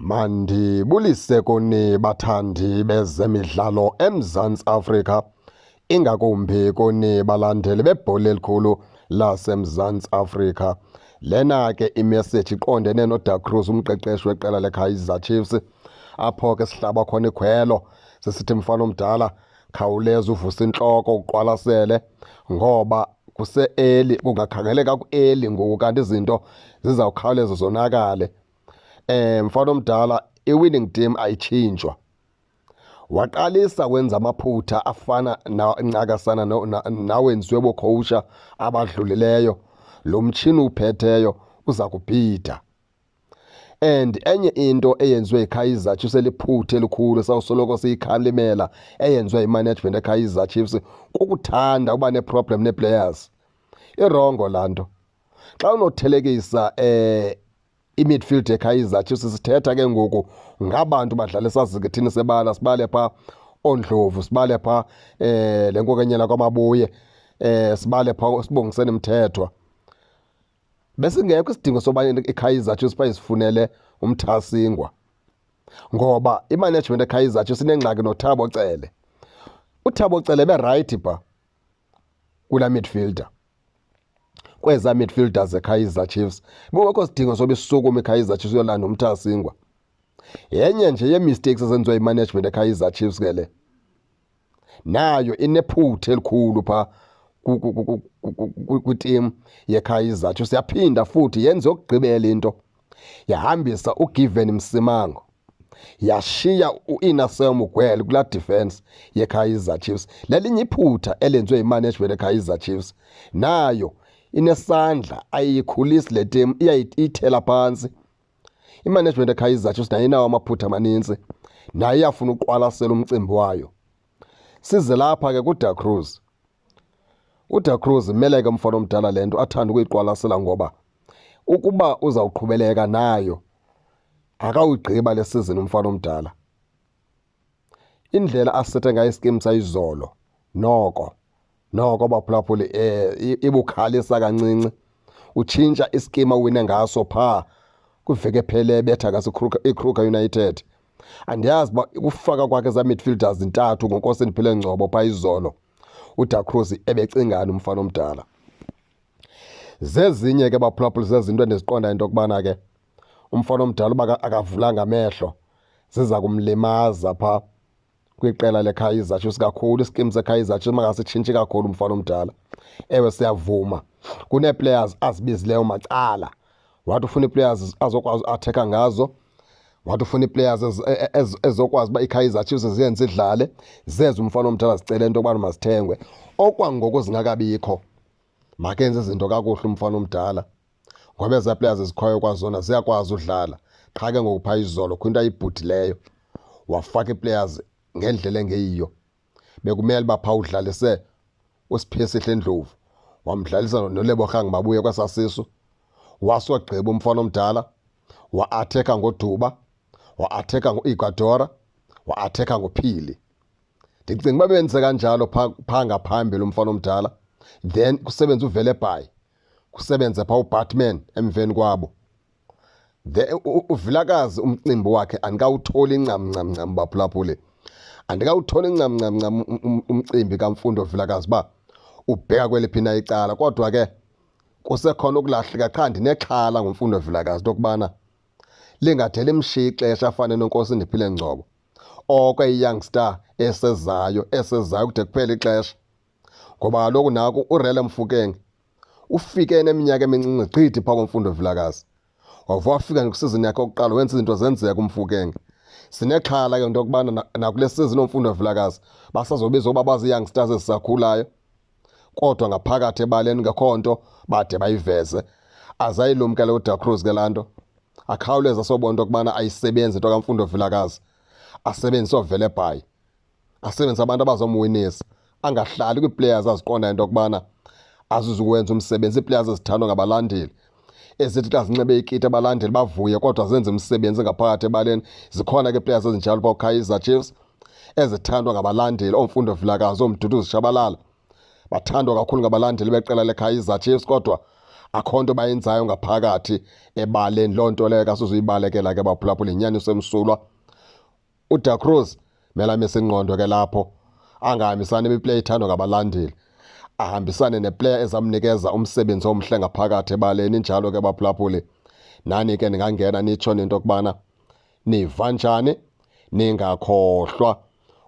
Mandibulise kuni bathandi bezemidlalo eMzantsi Afrika, ingakumbi kuni balandeli bebhola elikhulu laseMzantsi Afrika. Lena ke imessage iqondene noDark Cruz, umqeqeshi weqela leKaizer Chiefs, apho ke sihlaba khona ikhwelo sisithi mfana omdala khawuleza uvuse intloko uqwalasele ngoba kuse-early, kungakhangeleka ku-early ngoku kanti izinto zizawukhawuleza zonakale. Mfana omdala, i-winning team ayitshintshwa. Waqalisa wenza amaphutha afana ncakasana nawenziwe bokhowusha abadlulileyo. Lo mtshini uphetheyo uza kubhida. And enye into eyenziwe yiKaizer Chiefs, eliphutha elikhulu sawusoloko siyikhalimela, eyenziwe yimanagement eKaizer Chiefs, kukuthanda uba neproblem neeplayers. Irongo laa nto. Xa unothelekisa i-midfield yeKaizer Chiefs, sithetha ke ngoku ngabantu badlalisa zikithini sebala, sibale phaa oNdlovu, sibale phaa le nkokenyana kwaMabuye, sibale phaa Sibongiseni Mthethwa. Besingekho isidingo soba iKaizer Chiefs bayizifunele uMthasingwa, ngoba imanagement eKaizer Chiefs inengxaki noThabo Cele. uThabo Cele berayithi phaa kulaa midfielder, kweza midfielders zeKaizer Chiefs. Bungekho sidingo soba isukuma iKaizer Chiefs uyolanda uMthasingwa. Yenye nje ye-mistakes ezenziwa yimanagement eKaizer Chiefs ke le. Nayo inephutha elikhulu phaa kwi-team yeKaizer Chiefs. Yaphinda futhi yenze okugqibela into, yahambisa uGiven Msimango, yashiya u-Innocent Mugwele kulaa defense yeKaizer Chiefs. Lelinye iphutha elenziwe yimanagement eKaizer Chiefs. Nayo inesandla, ayikhulisi le team, iyayithela phantsi. Imanagement eKaizer Chiefs nayo inawo amaphutha amaninzi, nayo iyafuna uqwalasela umcimbi wayo. Size lapha ke kuDark Cruz. uDark Cruz imele ke mfana omdala le nto athanda ukuyiqwalasela, ngoba ukuba uzawuqhubeleka nayo akawugqiba le season umfana omdala. Indlela asethe ngayo ischeme sayizolo noko baphulaphuli ibukhalisa kancinci. Utshintsha ischeme awine ngaso phaa kwiveki ephele betha ngaso iKruger United. Andiyazi uba ukufaka kwakhe za midfielders zintathu ngoNkosini Phile Ngcobo phaa izolo, uDark Cruz ebecingani umfana omdala. Zezinye ke baphulaphuli zezinto endiziqonda into yokubana ke umfana omdala uba akavulanga amehlo ziza kumlimaza phaa kwiqela leKaizer Chiefs kakhulu. Ischeme seKaizer Chiefs makasitshintshi kakhulu umfana omdala. Ewe siyavuma kunee-players azibizileyo macala, wathi ufuna ii-players azokwazi atheka ngazo, wathi ufuna ii-players ezokwazi uba iKaizer Chiefs ziyenze idlale, zeze umfana omdala zicele into yokubana mazithengwe. Okwangoku zingakabikho, makenze izinto kakuhle umfana omdala, ngoba ezaa players zikhoyo kwazona ziyakwazi udlala. Qha ke ngoku phaa izolo kho into ayibhudileyo, wafaka ii-players ngendlela engeyiyo. Bekumele uba phaa udlalise uSiphesihle Ndlovu, wamdlalisa noLebogang Mabuye kwesasisu, wasogqiba umfana omdala, wa-atheka ngoDuba, wa-atheka ngoIgadora, wa-atheka ngoPhili. Ndicinga uba benze kanjalo phaa ngaphambili umfana omdala, then kusebenze uVelebhayi, kusebenze phaa uBatman emveni kwabo. uVilakazi umcimbi wakhe andikawutholi ncam baphulaphuli. Andikawutholi ncam umcimbi kaMfundo Vilakazi uba ubheka kweliphi na icala. Kodwa ke kusekhona ukulahleka, qha ndinexhala ngoMfundo Vilakazi into yokubana lingadele imshiye ixesha afane noNkosini Phile Ngcobo, oko i-youngster esezayo kude kuphela ixesha. Ngoba kaloku naku uRele Mofokeng ufike eneminyaka emincinci gqithi phaa koMfundo Vilakazi. Wafika ngesizini yakhe yokuqala wenza izinto zenzeka uMofokeng. Sinexhala ke into yokubana nakule sizini uMfundo Vilakazi basazobizwa uba bazi-youngsters ezisakhulayo, kodwa ngaphakathi ebaleni ngekho nto bade bayiveze. Azayilumkele uDark Cruz ke laa nto, akhawuleza asobona into yokubana ayisebenzi into kaMfundo Vilakazi, asebenzise oVelebhayi, asebenzise abantu abazomwinisa, angahlali kwii-players aziqondayo into yokubana azizukuwenza umsebenzi. Ii-players ezithandwa ngabalandeli, ezithi xa zinxibe ikiti abalandeli bavuye kodwa zenze umsebenzi ngaphakathi ebaleni. Zikhona ke players ezinjalo phaa uKaizer Chiefs ezithandwa ngabalandeli, oMfundo Vilakazi, oMduduzi Shabalala, bathandwa kakhulu ngabalandeli beqela leKaizer Chiefs, kodwa akho nto bayenzayo ngaphakathi ebaleni. Loo nto leyo kasuzuyibalekela ke baphulaphula, inyaniso emsulwa. uDa Cruz mele amise ingqondo ke lapho, angahambisani imiplay ithandwa ngabalandeli, ahambisane neplayer ezamnikeza umsebenzi omhle ngaphakathi ebaleni. Njalo ke baphulaphuli, nani ke ningangena nitsho into kubana niva njani. Ningakhohlwa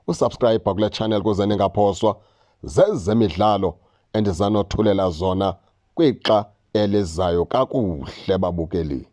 usubscribe kule channel kuze ningaphoswa zezemidlalo endizanothulela zona kwixa elizayo kakuhle babukeli.